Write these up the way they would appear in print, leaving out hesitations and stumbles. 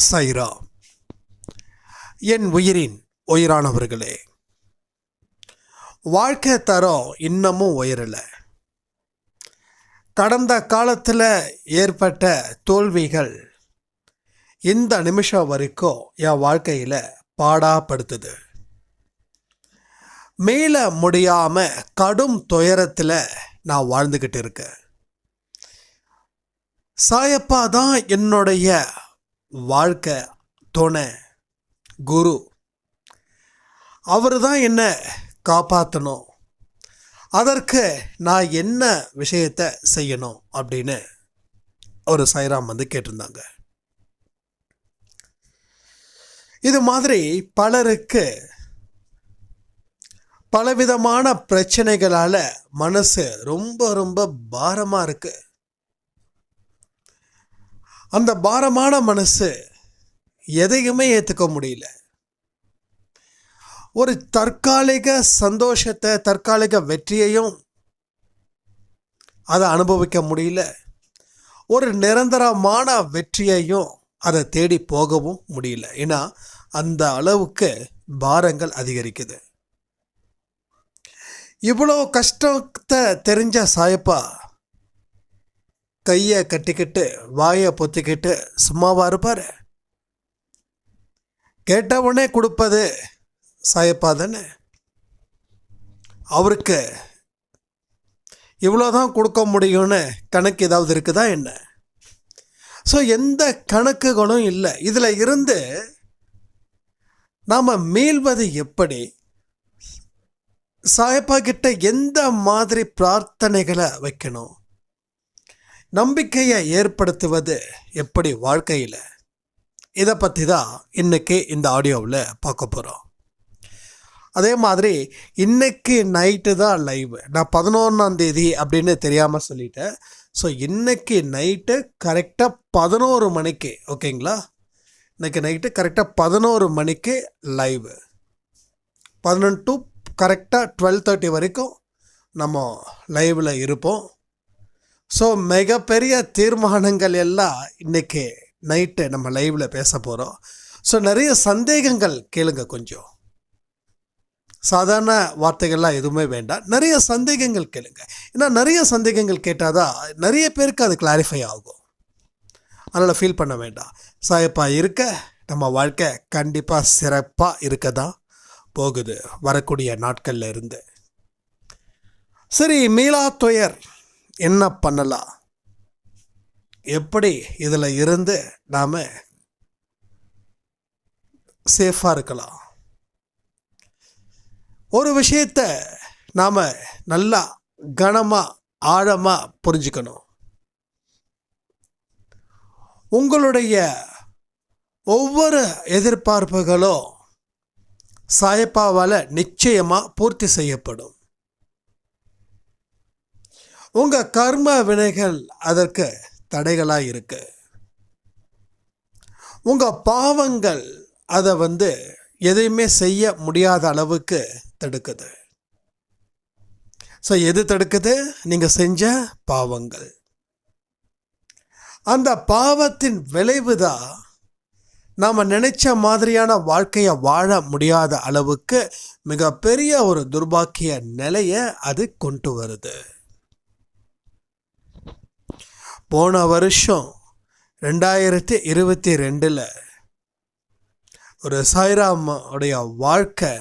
சைரா. என் உயிரின் உயிரானவர்களே, வாழ்க்கை தரம் இன்னமும் உயரலை. கடந்த காலத்தில் ஏற்பட்ட தோல்விகள் இந்த நிமிஷம் வரைக்கும் என் வாழ்க்கையில் பாடாப்படுத்துது. மேல முடியாமல் கடும் துயரத்தில் நான் வாழ்ந்துக்கிட்டு இருக்கேன். சாயப்பா தான் என்னுடைய வாழ்க்கை துணை, குரு. அவர் தான் என்னை காப்பாற்றணும். அதற்கு நான் என்ன விஷயத்தை செய்யணும் அப்படின்னு ஒரு சாய்ராம் கேட்டிருந்தாங்க. இது மாதிரி பலருக்கு பலவிதமான பிரச்சனைகளால் மனசு ரொம்ப ரொம்ப பாரமாக இருக்கு. அந்த பாரமான மனசு எதையுமே ஏற்றுக்க முடியல. ஒரு தற்காலிக சந்தோஷத்தை, தற்காலிக வெற்றியையும் அதை அனுபவிக்க முடியல. ஒரு நிரந்தரமான வெற்றியையும் அதை தேடி போகவும் முடியல. ஏன்னா அந்த அளவுக்கு பாரங்கள் அதிகரிக்குது. இவ்வளோ கஷ்டத்தை தெரிஞ்ச சாயப்பா கையை கட்டிக்கிட்டு வாயை பொத்திக்கிட்டு சும்மாவா இருப்பார்? கேட்டவனே கொடுப்பது சாயப்பா தானே. அவருக்கு இவ்வளோதான் கொடுக்க முடியும்னு கணக்கு ஏதாவது இருக்குதா என்ன? ஸோ எந்த கணக்குகளும் இல்லை. இதில் இருந்து நாம் மீள்வது எப்படி? சாயப்பா கிட்ட எந்த மாதிரி பிரார்த்தனைகளை வைக்கணும்? நம்பிக்கையை ஏற்படுத்துவது எப்படி வாழ்க்கையில்? இதை பற்றி தான் இன்றைக்கி இந்த ஆடியோவில் பார்க்க போகிறோம். அதே மாதிரி இன்றைக்கி நைட்டு தான் லைவ். நான் 11ஆம் தேதி அப்படின்னு தெரியாமல் சொல்லிட்டேன். ஸோ இன்றைக்கி நைட்டு கரெக்டாக 11 மணிக்கு, ஓகேங்களா? இன்றைக்கி நைட்டு கரெக்டாக 11 மணிக்கு லைவ். 11 to கரெக்டாக 12:30 வரைக்கும் நம்ம லைவில் இருப்போம். ஸோ மிகப்பெரிய தீர்மானங்கள் எல்லாம் இன்றைக்கி நைட்டு நம்ம லைவில் பேச போகிறோம். ஸோ நிறைய சந்தேகங்கள் கேளுங்க. கொஞ்சம் சாதாரண வார்த்தைகள்லாம் எதுவுமே வேண்டாம். நிறைய சந்தேகங்கள் கேளுங்க. ஏன்னா நிறைய சந்தேகங்கள் கேட்டால் தான் நிறைய பேருக்கு அது கிளாரிஃபை ஆகும். அதனால் ஃபீல் பண்ண வேண்டாம். சாயப்பா இருக்க நம்ம வாழ்க்கை கண்டிப்பாக சிறப்பாக இருக்க தான் போகுது வரக்கூடிய நாட்களில் இருந்து. சரி, மீளா துயர் என்ன பண்ணலாம்? எப்படி இதில் இருந்து நாம் சேஃபாக இருக்கலாம்? ஒரு விஷயத்தை நாம் நல்லா கனமாக ஆழமாக புரிஞ்சுக்கணும். உங்களுடைய ஒவ்வொரு எதிர்பார்ப்புகளும் சாயப்பாவால் நிச்சயமாக பூர்த்தி செய்யப்படும். உங்கள் கர்ம வினைகள் அதற்கு தடைகளாக இருக்கு. உங்கள் பாவங்கள் அதை எதையுமே செய்ய முடியாத அளவுக்கு தடுக்குது. ஸோ எது தடுக்குது? நீங்கள் செஞ்ச பாவங்கள். அந்த பாவத்தின் விளைவு தான் நாம் நினைச்ச மாதிரியான வாழ்க்கையை வாழ முடியாத அளவுக்கு மிகப்பெரிய ஒரு துர்பாக்கிய நிலையை அது கொண்டு வருது. போன வருஷம் 2022 ஒரு சாய்ராம் உடைய வாழ்க்கை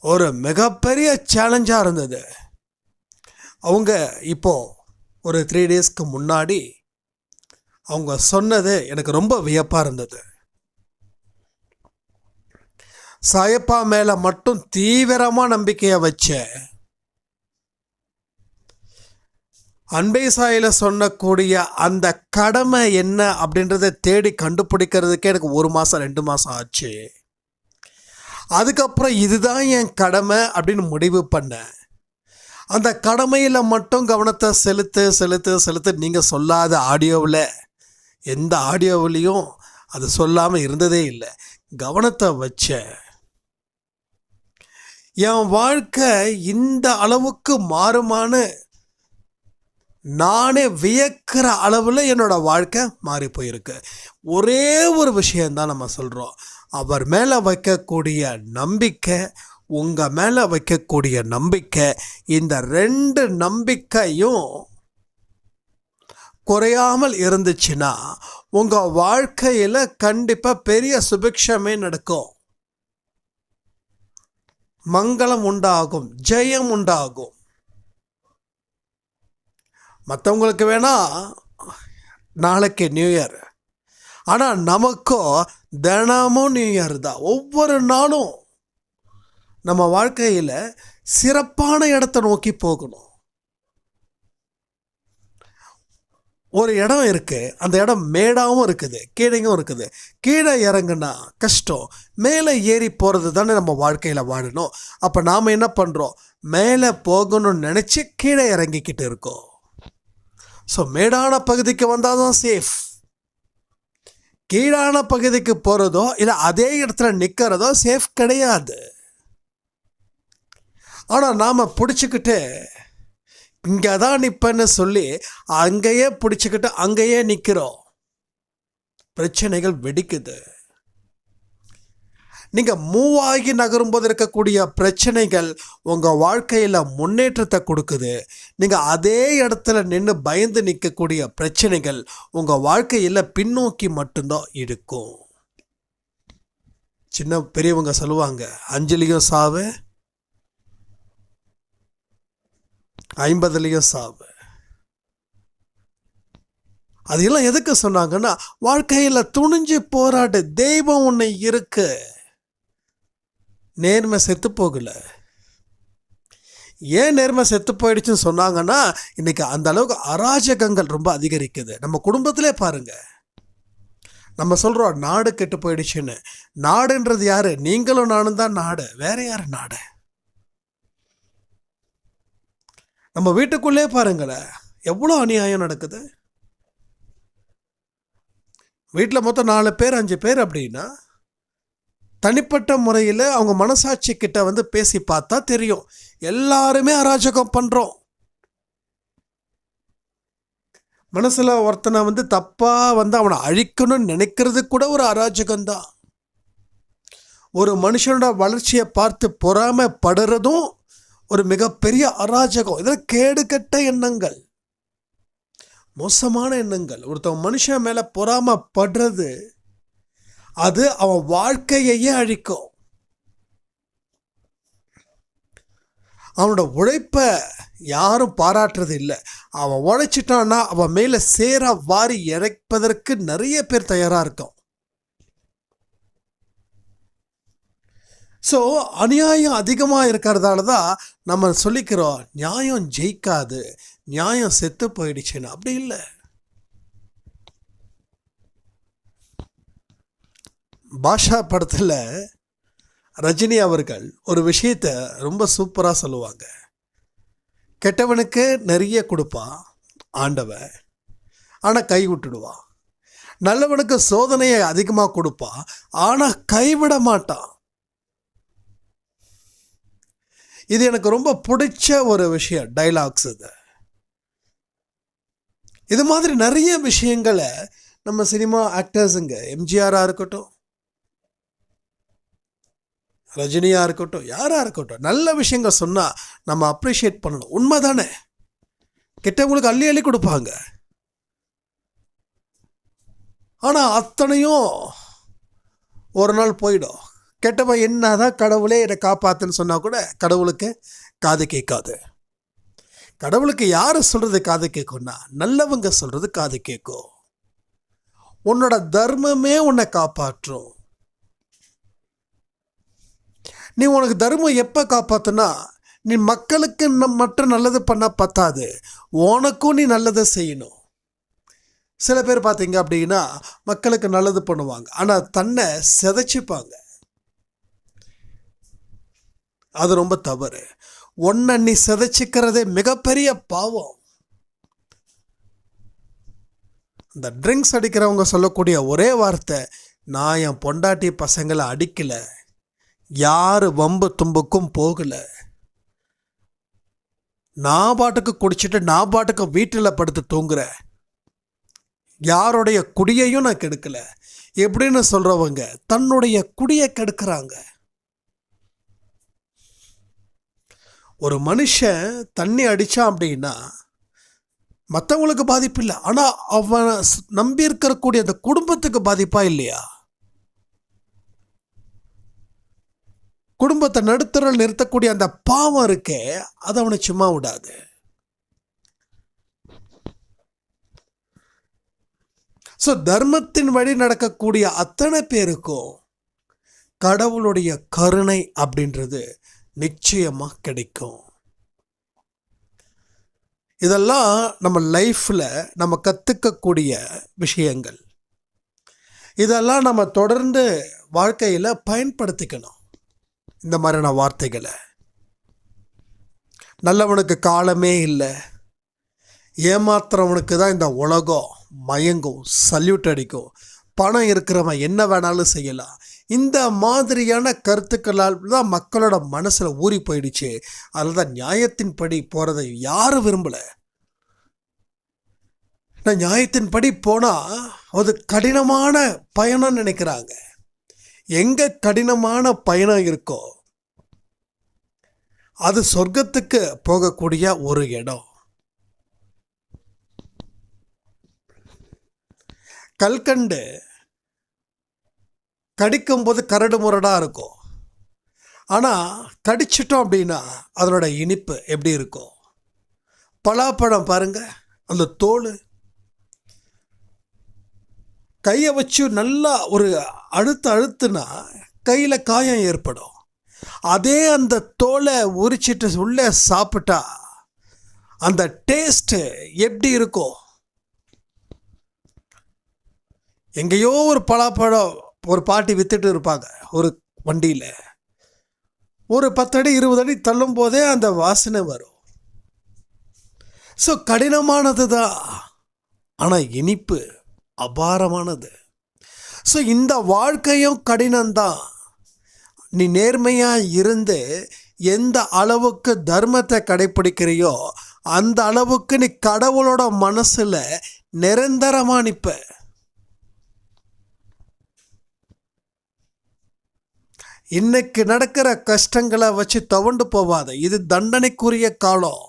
ஒரு மிகப்பெரிய சேலஞ்சாக இருந்தது. அவங்க இப்போது ஒரு 3 டேஸ்க்கு முன்னாடி அவங்க சொன்னது எனக்கு ரொம்ப வியப்பாக இருந்தது. சாயப்பா மேலே மட்டும் தீவிரமாக நம்பிக்கையை வச்ச அன்பை சாயில சொன்னக்கூடிய அந்த கடமை என்ன அப்படின்றத தேடி கண்டுபிடிக்கிறதுக்கே எனக்கு 1 மாதம் 2 மாதம் ஆச்சு. அதுக்கப்புறம் இதுதான் என் கடமை அப்படின்னு முடிவு பண்ணேன். அந்த கடமையில் மட்டும் கவனத்தை செலுத்து. நீங்கள் சொல்லாத ஆடியோவில் எந்த ஆடியோவிலையும் அது சொல்லாமல் இருந்ததே இல்லை. கவனத்தை வச்ச என் வாழ்க்கை இந்த அளவுக்கு மாறுமான்னு நானே வியக்கிற அளவில் என்னோட வாழ்க்கை மாறி போயிருக்கு. ஒரே ஒரு விஷயந்தான் நம்ம சொல்கிறோம், அவர் மேலே வைக்கக்கூடிய நம்பிக்கை, உங்கள் மேலே வைக்கக்கூடிய நம்பிக்கை, இந்த 2 நம்பிக்கையும் குறையாமல் இருந்துச்சுன்னா உங்கள் வாழ்க்கையில் கண்டிப்பாக பெரிய சுபிக்ஷமே நடக்கும். மங்களம் உண்டாகும், ஜெயம் உண்டாகும். மற்றவங்களுக்கு வேணா நாளைக்கு நியூ இயர், ஆனால் நமக்கும் தினமும் நியூ இயர் தான். ஒவ்வொரு நாளும் நம்ம வாழ்க்கையில் சிறப்பான இடத்தை நோக்கி போகணும். ஒரு இடம் இருக்குது, அந்த இடம் மேடாகவும் இருக்குது, கீழையும் இருக்குது. கீழே இறங்குனா கஷ்டம், மேலே ஏறி போகிறது தானே நம்ம வாழ்க்கையில் வாழணும். அப்போ நாம் என்ன பண்ணுறோம், மேலே போகணும்னு நினச்சி கீழே இறங்கிக்கிட்டு இருக்கோம். ஸோ மேடான பகுதிக்கு வந்தால் தான் சேஃப். கீழான பகுதிக்கு போகிறதோ இல்லை அதே இடத்துல நிற்கிறதோ சேஃப் கிடையாது. ஆனால் நாம் பிடிச்சிக்கிட்டு இங்கே தான் நிற்பேன்னு சொல்லி அங்கேயே பிடிச்சிக்கிட்டு அங்கேயே நிற்கிறோம். பிரச்சனைகள் வெடிக்குது. நீங்கள் மூவ் ஆகி நகரும்போது இருக்கக்கூடிய பிரச்சனைகள் உங்கள் வாழ்க்கையில் முன்னேற்றத்தை கொடுக்குது. நீங்கள் அதே இடத்துல நின்று பயந்து நிற்கக்கூடிய பிரச்சனைகள் உங்கள் வாழ்க்கையில் பின்னோக்கி மட்டும்தான் இருக்கும். சின்ன பெரியவங்க சொல்லுவாங்க, 5லேயும் சாவு 50லேயும் சாவு. அதெல்லாம் எதுக்கு சொன்னாங்கன்னா, வாழ்க்கையில் துணிஞ்சு போராடு, தெய்வம் ஒன்று இருக்கு. நேர்மை செத்து போகல. ஏன் நேர்மை செத்து போயிடுச்சுன்னு சொன்னாங்கன்னா, இன்னைக்கு அந்த அளவுக்கு அராஜகங்கள் ரொம்ப அதிகரிக்குது. நம்ம குடும்பத்திலே பாருங்க, நம்ம சொல்கிறோம் நாடு கெட்டு போயிடுச்சுன்னு. நாடுன்றது யாரு? நீங்களும் நானும் தான் நாடு, வேற யாரு நாடு? நம்ம வீட்டுக்குள்ளே பாருங்களேன், எவ்வளோ அநியாயம் நடக்குது. வீட்டில் மொத்தம் 4 பேர் 5 பேர் அப்படின்னா, தனிப்பட்ட முறையில் அவங்க மனசாட்சி கிட்ட பேசி பார்த்தா தெரியும், எல்லாருமே அராஜகம் பண்ணுறோம். மனசில் ஒருத்தனை தப்பாக அவனை அழிக்கணும்னு நினைக்கிறது கூட ஒரு அராஜகம்தான். ஒரு மனுஷனோட வளர்ச்சியை பார்த்து பொறாமைப்படுறதும் ஒரு மிகப்பெரிய அராஜகம். இதெல்லாம் கேடுகட்ட எண்ணங்கள், மோசமான எண்ணங்கள். ஒருத்தவன் மனுஷன் மேலே பொறாமைப்படுறது அது அவன் வாழ்க்கையையே அழிக்கும். அவனோட உழைப்பை யாரும் பாராட்டுறது இல்லை. அவன் உழைச்சிட்டான்னா அவன் மேலே சேர வாரி இறைப்பதற்கு நிறைய பேர் தயாராக இருக்கும். ஸோ அநியாயம் அதிகமாக இருக்கிறதால தான் நம்ம சொல்லிக்கிறோம், நியாயம் ஜெயிக்காது, நியாயம் செத்து போயிடுச்சுன்னு. அப்படி இல்லை. பாஷா படத்தில் ரஜினி அவர்கள் ஒரு விஷயத்தை ரொம்ப சூப்பராக சொல்லுவாங்க. கெட்டவனுக்கு நிறைய கொடுப்பான் ஆண்டவன், ஆனால் கை விட்டுடுவான். நல்லவனுக்கு சோதனையை அதிகமாக கொடுப்பான், ஆனால் கைவிட மாட்டான். இது எனக்கு ரொம்ப பிடிச்ச ஒரு விஷயம், டைலாக்ஸ். இது மாதிரி நிறைய விஷயங்களை நம்ம சினிமா ஆக்டர்ஸுங்க, எம்ஜிஆராக இருக்கட்டும், ரஜினியாக இருக்கட்டும், யாராக இருக்கட்டும், நல்ல விஷயங்கள் சொன்னால் நம்ம அப்ரிஷியேட் பண்ணணும். உண்மை தானே? கெட்டவங்களுக்கு அள்ளி அள்ளி கொடுப்பாங்க, ஆனால் அத்தனையும் ஒரு நாள் போயிடும். கெட்டவன் என்னதான் கடவுளே என்னை காப்பாத்துன்னு சொன்னால் கூட கடவுளுக்கு காது கேட்காது. கடவுளுக்கு யார் சொல்கிறது காது கேட்கும்னா, நல்லவங்க சொல்கிறது காது கேட்கும். உன்னோட தர்மமே உன்னை காப்பாற்றும். நீ உனக்கு தர்மம் எப்போ காப்பாற்றுனா, நீ மக்களுக்கு மட்டும் நல்லது பண்ண பத்தாது, உனக்கும் நீ நல்லதை செய்யணும். சில பேர் பார்த்தீங்க அப்படின்னா மக்களுக்கு நல்லது பண்ணுவாங்க, ஆனால் தன்னை சிதைச்சிப்பாங்க. அது ரொம்ப தவறு. ஒன்றை நீ சிதைச்சிக்கிறதே மிகப்பெரிய பாவம். இந்த ட்ரிங்க்ஸ் அடிக்கிறவங்க சொல்லக்கூடிய ஒரே வார்த்தை, நான் என் பொண்டாட்டி பசங்களை அடிக்கலை, யார் வம்பு தும்புக்கும் போகலை. நான் பாட்டுக்கு குடிச்சிட்டு நான் பாட்டுக்கு வீட்டில் படுத்து தூங்குறேன், யாருடைய குடியையும் நான் கெடுக்கல எப்படின்னு சொல்றவங்க தன்னுடைய குடியை கெடுக்கிறாங்க. ஒரு மனுஷன் தண்ணி அடிச்சான் அப்படின்னா மற்றவங்களுக்கு பாதிப்பு இல்லை, ஆனால் அவன் நம்பி இருக்கக்கூடிய அந்த குடும்பத்துக்கு பாதிப்பா இல்லையா? குடும்பத்தை நடுத்தர நிறுத்தக்கூடிய அந்த பாவம் இருக்கே, அது அவனை சும்மா விடாது. ஸோ தர்மத்தின் வழி நடக்கக்கூடிய அத்தனை பேருக்கும் கடவுளுடைய கருணை அப்படின்றது நிச்சயமாக கிடைக்கும். இதெல்லாம் நம்ம லைஃப்பில் நம்ம கற்றுக்கக்கூடிய விஷயங்கள். இதெல்லாம் நம்ம தொடர்ந்து வாழ்க்கையில் பயன்படுத்திக்கணும். இந்த மாதிரியான வார்த்தைகளை, நல்லவனுக்கு காலமே இல்லை, ஏமாத்துறவனுக்கு தான் இந்த உலகம் மயங்கும், சல்யூட் அடிக்கும், பணம் இருக்கிறவன் என்ன வேணாலும் செய்யலாம், இந்த மாதிரியான கருத்துக்களால் தான் மக்களோட மனசில் ஊறி போயிடுச்சு. அதில் தான் நியாயத்தின்படி போகிறதை யாரும் விரும்பலை. நான் நியாயத்தின்படி போனால் அது கடினமான பயணம் நினைக்கிறாங்க. எங்கே கடினமான பயணம் இருக்கோ அது சொர்க்கத்துக்கு போகக்கூடிய ஒரு இடம். கல்கண்டு கடிக்கும்போது கரடு முரடாக இருக்கும், ஆனால் கடிச்சிட்டோம் அப்படின்னா அதனோட இனிப்பு எப்படி இருக்கும்? பலாப்பழம் பாருங்க, அந்த தோல் கையை வச்சு நல்லா ஒரு அழுத்துனா கையில் காயம் ஏற்படும். அதே அந்த தோலை உரிச்சிட்டு உள்ளே சாப்பிட்டா அந்த டேஸ்ட்டு எப்படி இருக்கும்? எங்கேயோ ஒரு பலாப்பழம் ஒரு பாட்டி வித்துட்டு இருப்பாங்க ஒரு வண்டியில், ஒரு 10 அடி 20 அடி தள்ளும் போதே அந்த வாசனை வரும். ஸோ கடினமானது தான், ஆனால் இனிப்பு அபாரமானது. ஸோ இந்த வாழ்க்கையும் கடினம்தான். நீ நேர்மையாக இருந்து எந்த அளவுக்கு தர்மத்தை கடைப்பிடிக்கிறியோ அந்த அளவுக்கு நீ கடவுளோட மனசில் நிரந்தரமாக நிற்ப. இன்னைக்கு நடக்கிற கஷ்டங்களை வச்சு துவண்டு போவாத. இது தண்டனைக்குரிய காலம்.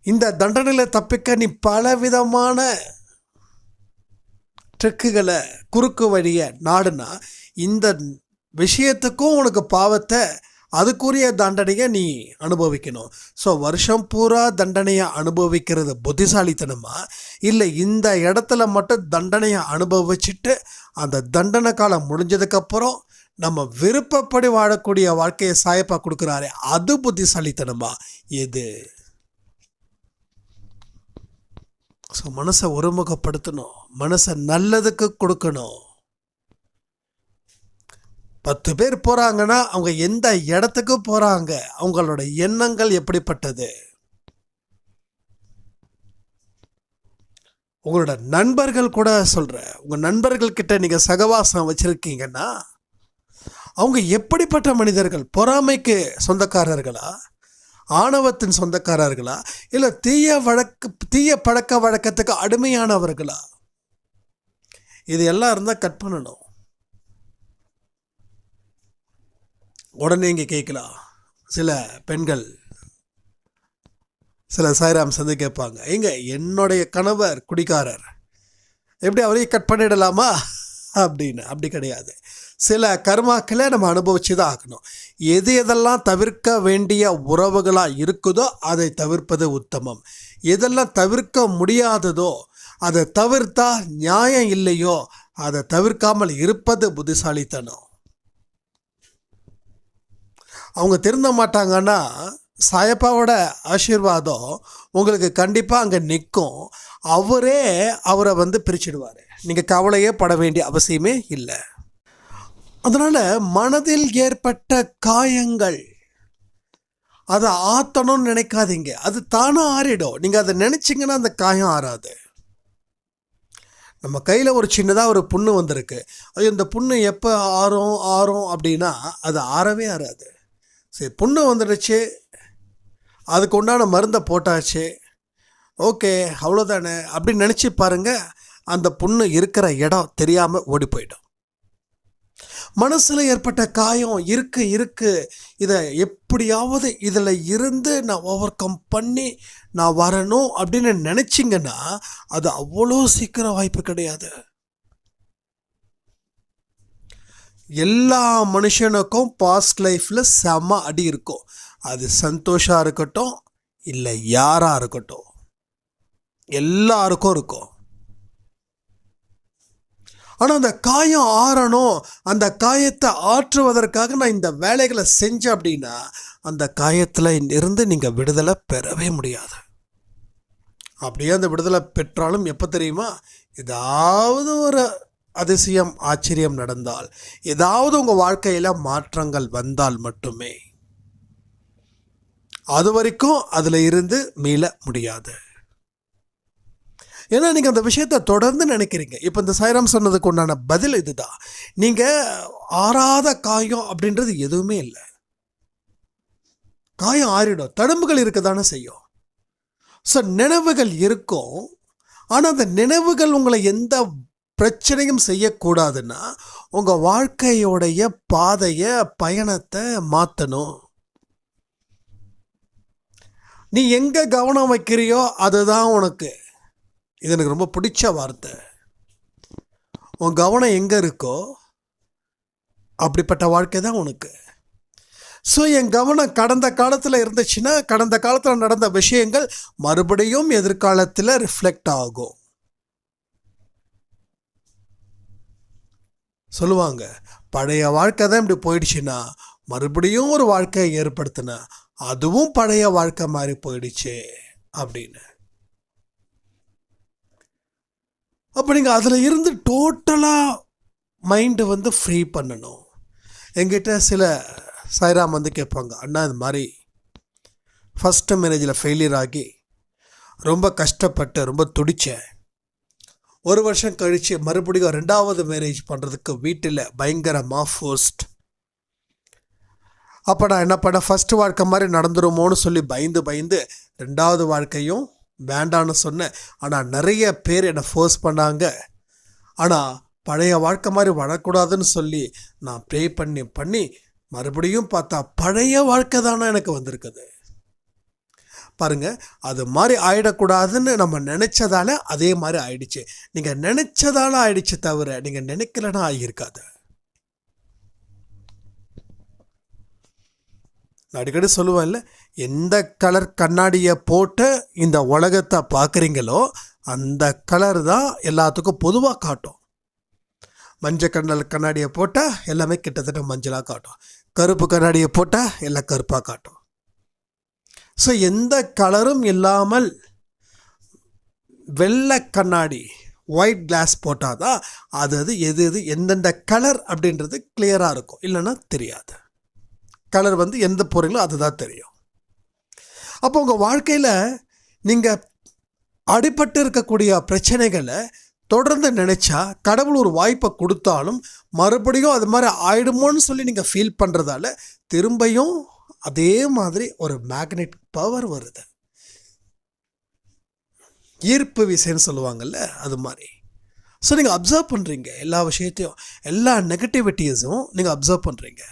இந்த தண்டனையில் தப்பிக்க நீ பலவிதமான ட்ரிக்குகளை குறுக்கு வழியை நாடுனா இந்த விஷயத்துக்கும் உனக்கு பாவத்தை அதுக்குரிய தண்டனையை நீ அனுபவிக்கணும். ஸோ வருஷம் பூரா தண்டனையை அனுபவிக்கிறது புத்திசாலித்தனமா, இல்லை இந்த இடத்துல மட்டும் தண்டனையை அனுபவிச்சுட்டு அந்த தண்டனை காலம் முடிஞ்சதுக்கப்புறம் நம்ம விருப்பப்படி வாழக்கூடிய வாழ்க்கையை சாயப்பா கொடுக்குறாரே அது புத்திசாலித்தனமா? எது? ஸோ மனசை ஒருமுகப்படுத்தணும், மனசை நல்லதுக்கு கொடுக்கணும். 10 பேர் போகிறாங்கன்னா அவங்க எந்த இடத்துக்கு போகிறாங்க, அவங்களோட எண்ணங்கள் எப்படிப்பட்டது? உங்களோட நண்பர்கள் கூட சொல்கிறேன், உங்கள் நண்பர்கள்கிட்ட நீங்கள் சகவாசம் வச்சுருக்கீங்கன்னா அவங்க எப்படிப்பட்ட மனிதர்கள்? பொறாமைக்கு சொந்தக்காரர்களா, ஆணவத்தின் சொந்தக்காரர்களா, இல்லை தீய பழக்க வழக்கத்துக்கு அடிமையானவர்களா? இது எல்லாம் இருந்தால் கட் பண்ணணும். உடனே இங்கே கேட்கலாம், சில பெண்கள் சில சாய்ராம் சந்தை கேட்பாங்க, எங்க என்னுடைய கணவர் குடிக்காரர், எப்படி அவரையும் கட் பண்ணிடலாமா அப்படின்னு. அப்படி கிடையாது. சில கர்மாக்களை நம்ம அனுபவிச்சு தான் ஆகணும். எதெல்லாம் தவிர்க்க வேண்டிய உறவுகளாக இருக்குதோ அதை தவிர்ப்பது உத்தமம். எதெல்லாம் தவிர்க்க முடியாததோ அதை தவிர்த்தா நியாயம் இல்லையோ அதை தவிர்க்காமல் இருப்பது புத்திசாலித்தனம். அவங்க திருந்த மாட்டாங்கன்னா சாயப்பாவோட ஆசீர்வாதம் உங்களுக்கு கண்டிப்பாக அங்கே நிற்கும். அவரை பிரிச்சிடுவார். நீங்கள் கவலையே பட வேண்டிய அவசியமே இல்லை. அதனால் மனதில் ஏற்பட்ட காயங்கள் அதை ஆற்றணும்னு நினைக்காதீங்க, அது தானாக ஆறிடும். நீங்கள் அதை நினச்சிங்கன்னா அந்த காயம் ஆறாது. நம்ம கையில் ஒரு சின்னதாக ஒரு புண்ணு வந்திருக்கு, ஐயோ இந்த புண்ணு எப்போ ஆறும் அப்படின்னா அது ஆறவே ஆறாது. சரி, புண்ணு வந்துடுச்சு, அதுக்கு உண்டான மருந்தை போட்டாச்சு, ஓகே அவ்வளோதானே அப்படின்னு நினச்சி பாருங்கள், அந்த புண்ணு இருக்கிற இடம் தெரியாமல் ஓடி போயிடும். மனசில் ஏற்பட்ட காயம் இருக்கு, இதை எப்படியாவது இதில் இருந்து நான் ஓவர் கம் பண்ணி நான் வரணும் அப்படின்னு நினச்சிங்கன்னா அது அவ்வளோ சீக்கிரம் வாய்ப்பு கிடையாது. எல்லா மனுஷனுக்கும் பாஸ்ட் லைஃப்பில் செம அடி இருக்கும். அது சந்தோஷமாக இருக்கட்டும் இல்லை யாராக இருக்கட்டும், எல்லாருக்கும் இருக்கும். ஆனால் அந்த காயம் ஆறணும், அந்த காயத்தை ஆற்றுவதற்காக நான் இந்த வேலைகளை செஞ்சேன் அப்படின்னா அந்த காயத்தில் இருந்து நீங்கள் விடுதலை பெறவே முடியாது. அப்படியே அந்த விடுதலை பெற்றாலும் எப்போ தெரியுமா, ஏதாவது ஒரு அதிசயம் ஆச்சரியம் நடந்தால், ஏதாவது உங்கள் வாழ்க்கையில் மாற்றங்கள் வந்தால் மட்டுமே. அது வரைக்கும் அதில் இருந்து மீள முடியாது. ஏன்னா நீங்கள் அந்த விஷயத்தை தொடர்ந்து நினைக்கிறீங்க. இப்போ இந்த சாய்ராம் சொன்னதுக்கு உண்டான பதில் இதுதான். நீங்கள் ஆறாத காயம் அப்படின்றது எதுவுமே இல்லை. காயம் ஆறிடும், தழும்புகள் இருக்க தானே செய்யும். ஸோ நினைவுகள் இருக்கும், ஆனால் அந்த நினைவுகள் உங்களை எந்த பிரச்சனையும் செய்யக்கூடாதுன்னா உங்கள் வாழ்க்கையோடைய பாதையை பயணத்தை மாற்றணும். நீ எங்கே கவனம் வைக்கிறியோ அதுதான் உனக்கு. இது எனக்கு ரொம்ப பிடிச்ச வார்த்தை. உன் கவனம் எங்கே இருக்கோ அப்படிப்பட்ட வாழ்க்கை தான் உனக்கு. ஸோ என் கவனம் கடந்த காலத்தில் இருந்துச்சுன்னா கடந்த காலத்தில் நடந்த விஷயங்கள் மறுபடியும் எதிர்காலத்தில் ரிஃப்ளெக்ட் ஆகும். சொல்லுவாங்க, பழைய வாழ்க்கை தான் இப்படி போயிடுச்சுன்னா மறுபடியும் ஒரு வாழ்க்கையை ஏற்படுத்தின அதுவும் பழைய வாழ்க்கை மாதிரி போயிடுச்சு அப்படின்னு. அப்போ நீங்கள் அதில் இருந்து டோட்டலாக மைண்டை ஃப்ரீ பண்ணணும். எங்கிட்ட சில சாய்ராம் கேட்பாங்க, அண்ணா இது மாதிரி ஃபஸ்ட்டு மேரேஜில் ஃபெயிலியர் ஆகி ரொம்ப கஷ்டப்பட்டு ரொம்ப துடித்தேன். 1 வருஷம் கழித்து மறுபடியும் 2வது மேரேஜ் பண்ணுறதுக்கு வீட்டில் பயங்கரமாக ஃபோர்ஸ்ட். அப்போ நான் என்ன பண்ணேன், ஃபஸ்ட்டு வாழ்க்கை மாதிரி நடந்துருமோன்னு சொல்லி பயந்து 2வது வாழ்க்கையும் வேண்டான்னு சொன்னேன். ஆனால் நிறைய பேர் என்னை ஃபோர்ஸ் பண்ணாங்க. ஆனால் பழைய வாழ்க்கை மாதிரி வரக்கூடாதுன்னு சொல்லி நான் ப்ரே பண்ணி மறுபடியும் பார்த்தா பழைய வாழ்க்கை தானே எனக்கு வந்திருக்குது. பாருங்கள், அது மாதிரி ஆகிடக்கூடாதுன்னு நம்ம நினச்சதால அதே மாதிரி ஆயிடுச்சு. நீங்கள் நினச்சதால ஆயிடுச்சு தவிர நீங்கள் நினைக்கலன்னா ஆகியிருக்காது. நான் அடிக்கடி சொல்லுவேன்ல, எந்த கலர் கண்ணாடியை போட்டு இந்த உலகத்தை பார்க்குறீங்களோ அந்த கலர் தான் எல்லாத்துக்கும் பொதுவாக காட்டும். மஞ்சள் கண்ணாடியை போட்டால் எல்லாமே கிட்டத்தட்ட மஞ்சளாக காட்டும், கருப்பு கண்ணாடியை போட்டால் எல்லாம் கருப்பாக காட்டும். ஸோ எந்த கலரும் இல்லாமல் வெள்ளை கண்ணாடி ஒயிட் கிளாஸ் போட்டால் தான் அது எது எந்தெந்த கலர் அப்படின்றது கிளியராக இருக்கும், இல்லைன்னா தெரியாது. கலர் எந்த போகிறீங்களோ அதுதான் தெரியும். அப்போ உங்கள் வாழ்க்கையில் நீங்கள் அடிபட்டு இருக்கக்கூடிய பிரச்சனைகளை தொடர்ந்து நினச்சா கடவுள் ஒரு வாய்ப்பை கொடுத்தாலும் மறுபடியும் அது மாதிரி ஆயிடுமோன்னு சொல்லி நீங்கள் ஃபீல் பண்ணுறதால திரும்பியும் அதே மாதிரி ஒரு மேக்னெட் பவர் வருது. ஈர்ப்பு விசைன்னு சொல்லுவாங்கள்ல, அது மாதிரி. ஸோ நீங்கள் அப்சர்வ் பண்ணுறீங்க எல்லா விஷயத்தையும், எல்லா நெகட்டிவிட்டிஸும் நீங்கள் அப்சர்வ் பண்ணுறீங்க.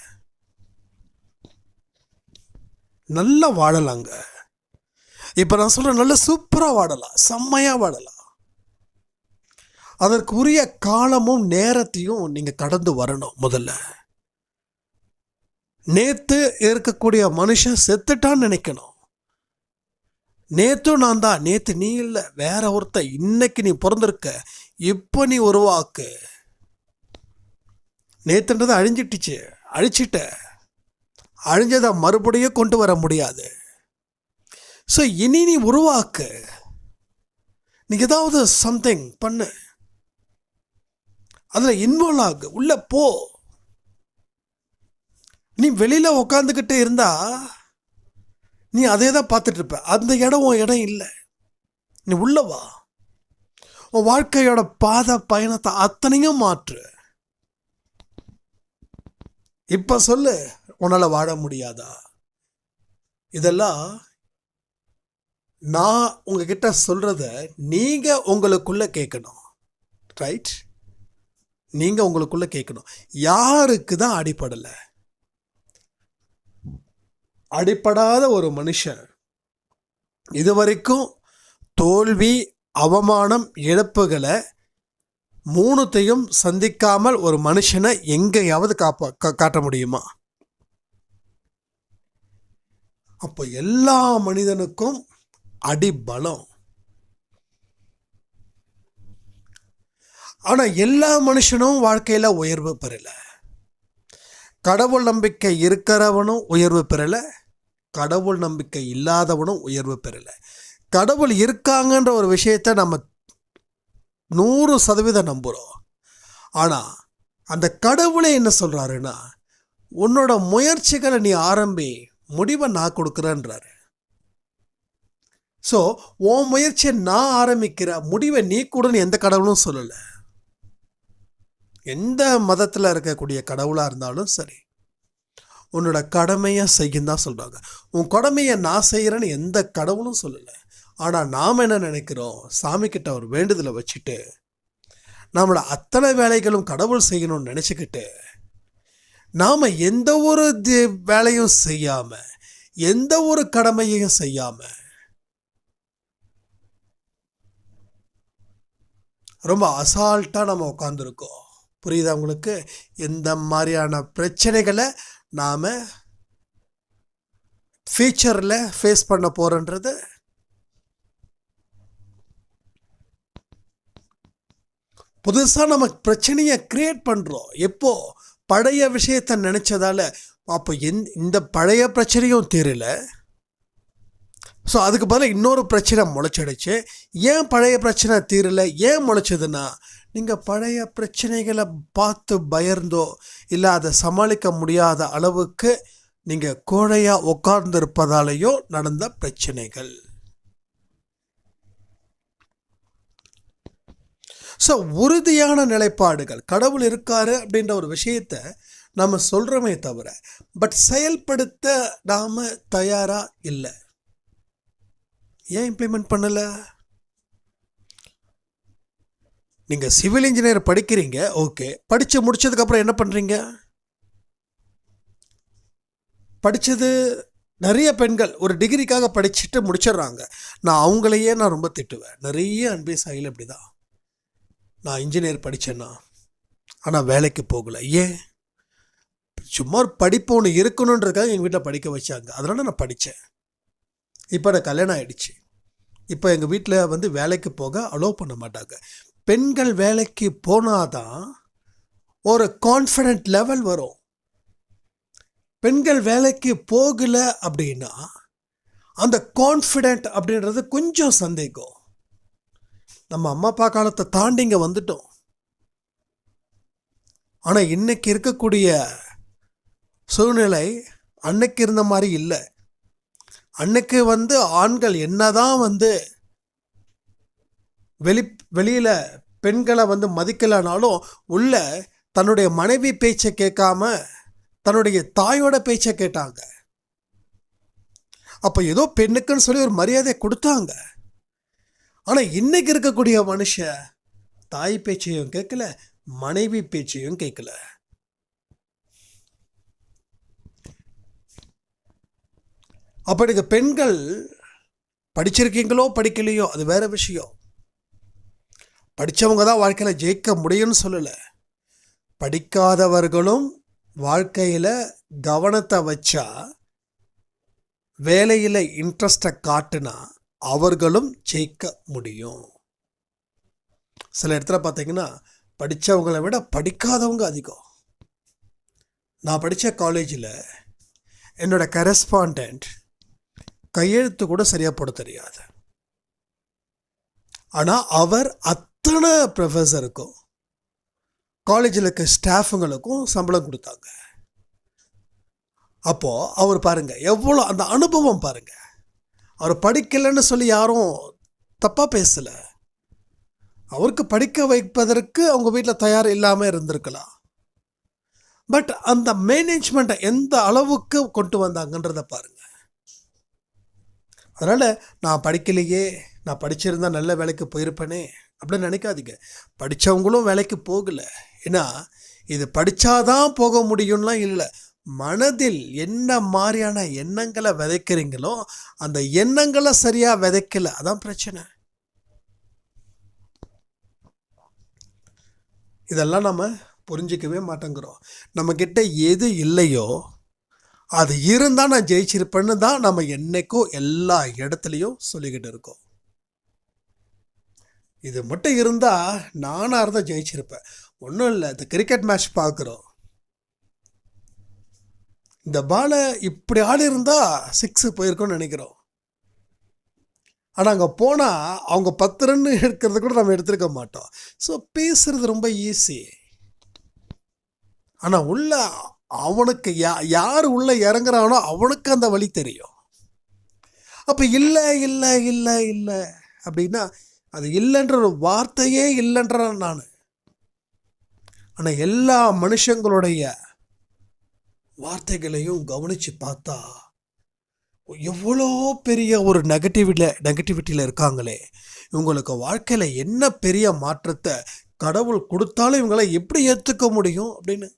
நல்லா வாழலாங்க. இப்போ நான் சொல்கிறேன், நல்லா சூப்பராக வாழலாம், செம்மையாக வாழலாம். அதற்கு உரிய காலமும் நேரத்தையும் நீங்கள் கடந்து வரணும். முதல்ல நேற்று இருக்கக்கூடிய மனுஷன் செத்துட்டான்னு நினைக்கணும். நேற்றும் நான் தான், நேற்று நீ இல்லை, வேற ஒருத்தன். இன்னைக்கு நீ பிறந்திருக்க, இப்போ நீ உருவாக்கு. நேற்றுன்றது அழிஞ்சிட்டுச்சு, அழிச்சிட்ட. அழிஞ்சதை மறுபடியும் கொண்டு வர முடியாது. ஸோ இனி நீ உருவாக்கு. நீ ஏதாவது சம்திங் பண்ணு, அதில் இன்வால்வ் ஆகு, உள்ள போ. நீ வெளியில் உக்காந்துக்கிட்டே இருந்தா நீ அதே தான் பார்த்துட்டு இருப்ப. அந்த இடம் உன் இடம் இல்லை. நீ உள்ள வா, உன் வாழ்க்கையோட பாதை பயணத்தை அத்தனையும் மாற்று. இப்போ சொல்லு, உன்னால் வாழ முடியாதா? இதெல்லாம் நான் உங்ககிட்ட சொல்கிறத நீங்கள் உங்களுக்குள்ளே கேட்கணும். ரைட்? நீங்கள் உங்களுக்குள்ளே கேட்கணும், யாருக்கு தான் அடிப்படலை? அடிப்படாத ஒரு மனுஷன் இதுவரைக்கும் தோல்வி, அவமானம், இழப்புகளை மூணுத்தையும் சந்திக்காமல் ஒரு மனுஷனை எங்கேயாவது காட்ட முடியுமா? அப்போ எல்லா மனிதனுக்கும் அடிபலம். ஆனால் எல்லா மனுஷனும் வாழ்க்கையில் உயர்வு பெறலை. கடவுள் நம்பிக்கை இருக்கிறவனும் உயர்வு பெறலை, கடவுள் நம்பிக்கை இல்லாதவனும் உயர்வு பெறலை. கடவுள் இருக்காங்கன்ற ஒரு விஷயத்தை நம்ம 100% நம்புகிறோம். ஆனால் அந்த கடவுளே என்ன சொல்கிறாருன்னா, உன்னோட முயற்சிகளை நீ ஆரம்பி, முடிவை நான் கொடுக்குறேன்றாரு. ஸோ உன் முயற்சியை நான் ஆரம்பிக்கிற, முடிவை நீ கூடன்னு எந்த கடவுளும் சொல்லலை. எந்த மதத்தில் இருக்கக்கூடிய கடவுளாக இருந்தாலும் சரி, உன்னோட கடமையை செய்யும் தான் சொல்கிறாங்க. உன் கடமையை நான் செய்கிறேன்னு எந்த கடவுளும் சொல்லலை. ஆனால் நாம் என்ன நினைக்கிறோம், சாமிக்கிட்ட ஒரு வேண்டுதலை வச்சுட்டு நம்மளோட அத்தனை வேலைகளும் கடவுள் செய்யணும்னு நினச்சிக்கிட்டு நாம் எந்த ஒரு வேலையும் செய்யாமல், எந்த ஒரு கடமையையும் செய்யாமல் ரொம்ப அசால்ட்டாக நம்ம உட்காந்துருக்கோம். புரியுதா உங்களுக்கு? எந்த மாதிரியான பிரச்சனைகளை நாம் ஃபியூச்சரில் ஃபேஸ் பண்ண போகிறோன்றது புதுசாக நம்ம பிரச்சனையை க்ரியேட் பண்ணுறோம். எப்போ பழைய விஷயத்தை நினச்சதால, அப்போ இந்த பழைய பிரச்சனையும் தீரல. ஸோ அதுக்கு பதிலாக இன்னொரு பிரச்சனை முளைச்சிடுச்சு. ஏன் பழைய பிரச்சனை தீரலை, ஏன் முளைச்சதுன்னா, நீங்கள் பழைய பிரச்சனைகளை பார்த்து பயர்ந்தோ இல்லை அதை சமாளிக்க முடியாத அளவுக்கு நீங்கள் கோழையாக உட்கார்ந்துருப்பதாலேயோ நடந்த பிரச்சனைகள். ஸோ உறுதியான நிலைப்பாடுகள், கடவுள் இருக்காரு அப்படின்ற ஒரு விஷயத்தை நம்ம சொல்கிறோமே தவிர, பட் செயல்படுத்த நாம் தயாராக இல்லை. ஏன் இம்ப்ளிமெண்ட் பண்ணலை? நீங்கள் சிவில் இன்ஜினியர் படிக்கிறீங்க, ஓகே. படித்து முடித்ததுக்கப்புறம் என்ன பண்ணுறீங்க? படித்தது நிறைய பெண்கள் ஒரு டிகிரிக்காக படிச்சுட்டு முடிச்சிடுறாங்க. நான் அவங்களையே ரொம்ப திட்டுவேன். நிறைய அன்பே சாயில் அப்படி தான். நான் இன்ஜினியர் படித்தேன்னா, ஆனால் வேலைக்கு போகலை. ஏன்? சும்மா ஒரு படிப்பு ஒன்று இருக்கணுன்றதுக்காக எங்கள் வீட்டில் படிக்க வச்சாங்க, அதனால் நான் படித்தேன். இப்போ நான் கல்யாணம் ஆகிடுச்சு. இப்போ எங்கள் வீட்டில் வேலைக்கு போக அலோவ் பண்ண மாட்டாங்க. பெண்கள் வேலைக்கு போனாதான் ஒரு கான்ஃபிடென்ட் லெவல் வரும். பெண்கள் வேலைக்கு போகலை அப்படின்னா அந்த கான்ஃபிடென்ட் அப்படின்றது கொஞ்சம் சந்தேகம். நம்ம அம்மா அப்பா காலத்தை தாண்டி இங்கே வந்துட்டோம். ஆனால் இன்னைக்கு இருக்கக்கூடிய சூழ்நிலை அன்னைக்கு இருந்த மாதிரி இல்லை. அன்னைக்கு ஆண்கள் என்னதான் வெளியில் பெண்களை மதிக்கலைனாலும் உள்ள தன்னுடைய மனைவி பேச்சை கேட்காம தன்னுடைய தாயோட பேச்சை கேட்டாங்க. அப்போ ஏதோ பெண்ணுக்குன்னு சொல்லி ஒரு மரியாதை கொடுத்தாங்க. ஆனால் இன்னைக்கு இருக்கக்கூடிய மனுஷன் தாய் பேச்சையும் கேட்கல, மனைவி பேச்சையும் கேட்கல. அப்போ நீங்கள் பெண்கள் படிச்சிருக்கீங்களோ படிக்கலையோ அது வேற விஷயம். படித்தவங்க தான் வாழ்க்கையில் ஜெயிக்க முடியும்னு சொல்லலை. படிக்காதவர்களும் வாழ்க்கையில் கவனத்தை வச்சா, வேலையில் இன்ட்ரெஸ்டை காட்டுனா அவர்களும் ஜெயிக்க முடியும். சில இடத்துல பார்த்தீங்கன்னா படித்தவங்களை விட படிக்காதவங்க அதிகம். நான் படித்த காலேஜில் என்னோட கரஸ்பாண்டன்ட் கையெழுத்து கூட சரியாக போட தெரியாது. ஆனால் அவர் அத்தனை ப்ரொஃபஸருக்கும் காலேஜில் இருக்க ஸ்டாஃபுங்களுக்கும் சம்பளம் கொடுத்தாங்க. அப்போது அவர் பாருங்கள் எவ்வளோ அந்த அனுபவம் பாருங்கள். அவர் படிக்கலைன்னு சொல்லி யாரும் தப்பாக பேசலை. அவருக்கு படிக்க வைப்பதற்கு அவங்க வீட்டில் தயார் இல்லாமல் இருந்திருக்கலாம். பட் அந்த மேனேஜ்மெண்ட்டை எந்த அளவுக்கு கொண்டு வந்தாங்கன்றதை பாருங்கள். அதனால் நான் படிக்கலையே, நான் படிச்சிருந்தா நல்ல வேலைக்கு போயிருப்பேனே அப்படின்னு நினைக்காதீங்க. படித்தவங்களும் வேலைக்கு போகலை. ஏன்னா இது படித்தாதான் போக முடியும்லாம் இல்லை. மனதில் என்ன மாதிரியான எண்ணங்களை விதைக்கிறீங்களோ அந்த எண்ணங்களை சரியாக விதைக்கல, அதான் பிரச்சனை. இதெல்லாம் நம்ம புரிஞ்சிக்கவே மாட்டேங்கிறோம். நம்மக்கிட்ட எது இல்லையோ அது இருந்தால் நான் ஜெயிச்சிருப்பேன்னு தான் நம்ம என்னைக்கும் எல்லா இடத்துலையும் சொல்லிக்கிட்டு இருக்கோம். இது மட்டும் இருந்தால் நானாக இருந்தால் ஜெயிச்சிருப்பேன். ஒன்றும் இல்லை, இந்த கிரிக்கெட் மேட்ச் பார்க்குறோம். இந்த பாலை இப்படி ஆடி இருந்தால் 6 போயிருக்கோன்னு நினைக்கிறோம். ஆனால் அங்கே போனால் அவங்க 10 ரன் எடுக்கிறது கூட நம்ம எடுத்துருக்க மாட்டோம். ஸோ பேசுறது ரொம்ப ஈஸி. ஆனால் உள்ள அவனுக்கு யார் உள்ளே இறங்குறானோ அவனுக்கு அந்த வழி தெரியும். அப்போ இல்லை இல்லை இல்லை இல்லை அப்படின்னா அது இல்லைன்ற ஒரு வார்த்தையே இல்லைன்றான் நான். ஆனால் எல்லா மனுஷங்களுடைய வார்த்தைகளையும் கவனித்து பார்த்தா எவ்வளோ பெரிய ஒரு நெகட்டிவிட்டியில் இருக்காங்களே. இவங்களுக்கு வாழ்க்கையில் என்ன பெரிய மாற்றத்தை கடவுள் கொடுத்தாலும் இவங்களை எப்படி ஏற்றுக்க முடியும் அப்படின்னு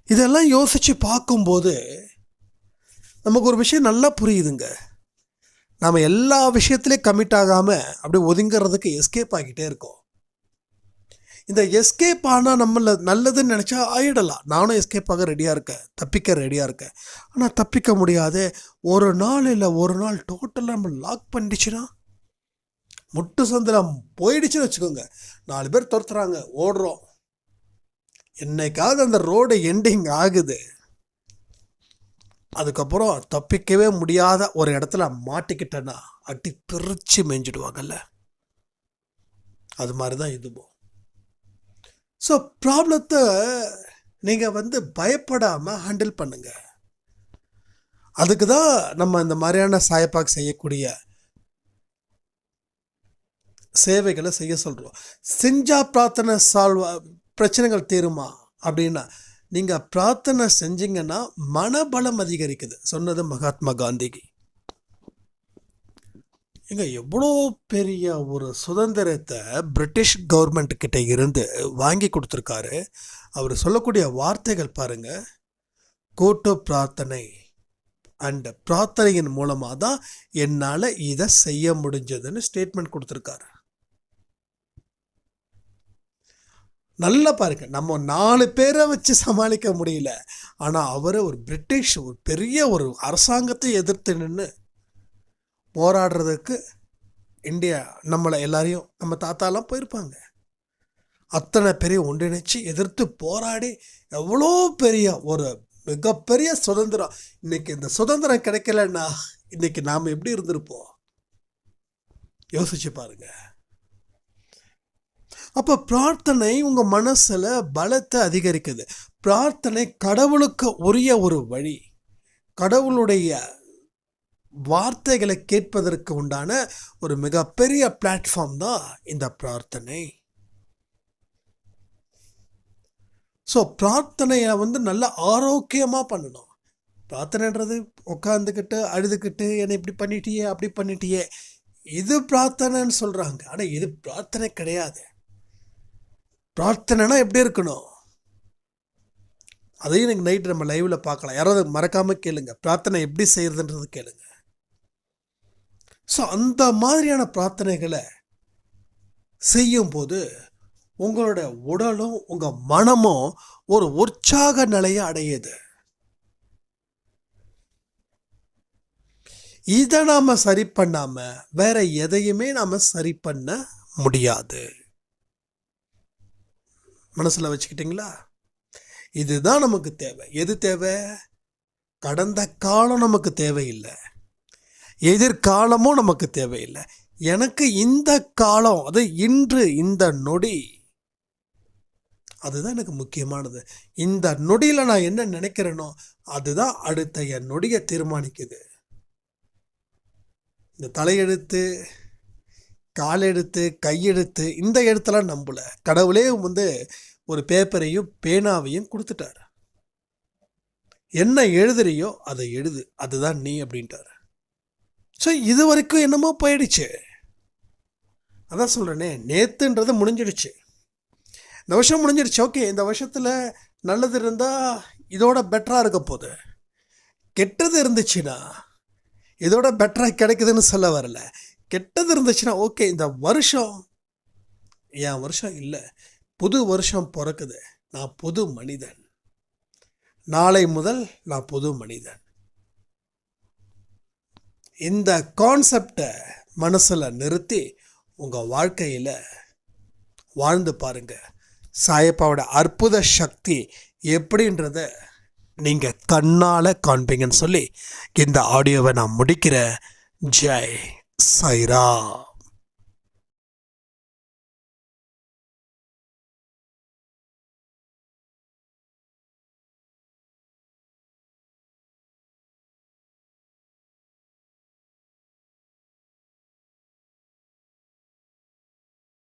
இதெல்லாம் யோசித்து பார்க்கும்போது நமக்கு ஒரு விஷயம் நல்லா புரியுதுங்க. நாம் எல்லா விஷயத்துலேயும் கமிட் ஆகாமல் அப்படி ஒதுங்கிறதுக்கு எஸ்கேப் ஆகிட்டே இருக்கோம். இந்த எஸ்கேப் ஆனால் நம்மள நல்லதுன்னு நினச்சா ஆகிடலாம். நானும் எஸ்கேப் ஆக ரெடியாக இருக்கேன், தப்பிக்க ரெடியாக இருக்கேன். ஆனால் தப்பிக்க முடியாது. ஒரு நாள் இல்லை ஒரு நாள் டோட்டலாக நம்ம லாக் பண்ணிடுச்சுன்னா, முட்டு சந்தில் போயிடுச்சுன்னு வச்சுக்கோங்க. 4 பேர் துரத்துறாங்க, ஓடுறோம். என்னைக்காவது அந்த ரோடு எண்டிங் ஆகுது, அதுக்கப்புறம் தப்பிக்கவே முடியாத ஒரு இடத்துல மாட்டிக்கிட்டேன்னா அட்டி பிரித்து மேய்ஞ்சிடுவாங்கல்ல. அது மாதிரி தான் இதுவும். ஸோ ப்ராப்ளத்தை நீங்கள் பயப்படாமல் ஹேண்டில் பண்ணுங்க. அதுக்கு தான் நம்ம இந்த மாதிரியான சாயப்பாக்கு செய்யக்கூடிய சேவைகளை செய்ய சொல்கிறோம். செஞ்சால் பிரார்த்தனை பிரச்சனைகள் தீருமா அப்படின்னா, நீங்கள் பிரார்த்தனை செஞ்சீங்கன்னா மனபலம் அதிகரிக்குது. சொன்னது மகாத்மா காந்திக்கு. எங்க எவ்வளோ பெரிய ஒரு சுதந்திரத்தை பிரிட்டிஷ் கவர்மெண்ட் கிட்ட இருந்து வாங்கி கொடுத்துருக்காரு. அவர் சொல்லக்கூடிய வார்த்தைகள் பாருங்க. கூட்டு பிரார்த்தனை அண்ட் பிரார்த்தனையின் மூலமாக தான் என்னால் இதை செய்ய முடிஞ்சதுன்னு ஸ்டேட்மெண்ட் கொடுத்துருக்காரு. நல்லா பாருங்க, நம்ம 4 பேரை வச்சு சமாளிக்க முடியல. ஆனால் அவர் ஒரு பிரிட்டிஷ் ஒரு பெரிய ஒரு அரசாங்கத்தை எதிர்த்து நின்று போராடுறதுக்கு இந்தியா நம்மளை எல்லாரையும் நம்ம தாத்தாலாம் போயிருப்பாங்க. அத்தனை பெரிய ஒன்றிணைச்சு எதிர்த்து போராடி எவ்வளோ பெரிய ஒரு மிகப்பெரிய சுதந்திரம். இன்னைக்கு இந்த சுதந்திரம் கிடைக்கலன்னா இன்னைக்கு நாம் எப்படி இருந்திருப்போம் யோசிச்சு பாருங்க. அப்போ பிரார்த்தனை உங்கள் மனசில் பலத்தை அதிகரிக்குது. பிரார்த்தனை கடவுளுக்கு உரிய ஒரு வழி. கடவுளுடைய வார்த்தைகளை கேட்பதற்கு உண்டான ஒரு மிகப்பெரிய பிளாட்ஃபார்ம் தான் இந்த பிரார்த்தனை. ஸோ பிரார்த்தனையை நல்லா ஆரோக்கியமாக பண்ணணும். பிரார்த்தனைன்றது உட்காந்துக்கிட்டு அழுதுகிட்டு என்னை இப்படி பண்ணிட்டியே அப்படி பண்ணிட்டியே, இது பிரார்த்தனைன்னு சொல்கிறாங்க. ஆனால் இது பிரார்த்தனை கிடையாது. பிரார்த்தனைனா எப்படி இருக்கணும், அதையும் எனக்கு நைட்டு நம்ம லைவில் பார்க்கலாம். யாராவது மறக்காமல் கேளுங்க, பிரார்த்தனை எப்படி செய்கிறதுன்றது கேளுங்க. ஸோ அந்த மாதிரியான பிரார்த்தனைகளை செய்யும்போது உங்களோட உடலும் உங்கள் மனமும் ஒரு உற்சாக நிலையை அடையுது. இதை நாம் சரி பண்ணாமல் வேற எதையுமே நாம் சரி பண்ண முடியாது. மனசில் வச்சுக்கிட்டிங்களா? இதுதான் நமக்கு தேவை. எது தேவை? கடந்த காலம் நமக்கு தேவையில்லை, எதிர்காலமும் நமக்கு தேவையில்லை. எனக்கு இந்த காலம், அது இன்று, இந்த நொடி, அதுதான் எனக்கு முக்கியமானது. இந்த நொடியில் நான் என்ன நினைக்கிறேனோ அதுதான் அடுத்த என் நொடியை தீர்மானிக்குது. இந்த தலையெழுத்து, காலெழுத்து, கையெழுத்து, இந்த எழுத்தெல்லாம் நம்பல. கடவுளே ஒரு பேப்பரையும் பேனாவையும் கொடுத்துட்டார். என்ன எழுதுறியோ அதை எழுது, அதுதான் நீ அப்படின்ட்டார். ஸோ இது வரைக்கும் என்னமோ போயிடுச்சு. அதான் சொல்கிறேனே, நேற்றுன்றது முடிஞ்சிடுச்சு. இந்த வருஷம் முடிஞ்சிடுச்சு. ஓகே, இந்த வருஷத்தில் நல்லது இருந்தால் இதோட பெட்டராக இருக்க போகுது. கெட்டது இருந்துச்சுன்னா இதோட பெட்டராக கிடைக்குதுன்னு சொல்ல வரல. கெட்டது இருந்துச்சுன்னா ஓகே, இந்த வருஷம் என் வருஷம் இல்லை, புது வருஷம் பிறக்குது, நான் புது மனிதன், நாளை முதல் நான் புது மனிதன். இந்த கான்செப்டை மனசில் நிறுத்தி உங்கள் வாழ்க்கையில் வாழ்ந்து பாருங்க. சாயப்பாவோட அற்புத சக்தி எப்படின்றத நீங்கள் கண்ணால் காண்பீங்கன்னு சொல்லி இந்த ஆடியோவை நான் முடிக்கிறேன். ஜெய் சாய்ராம்.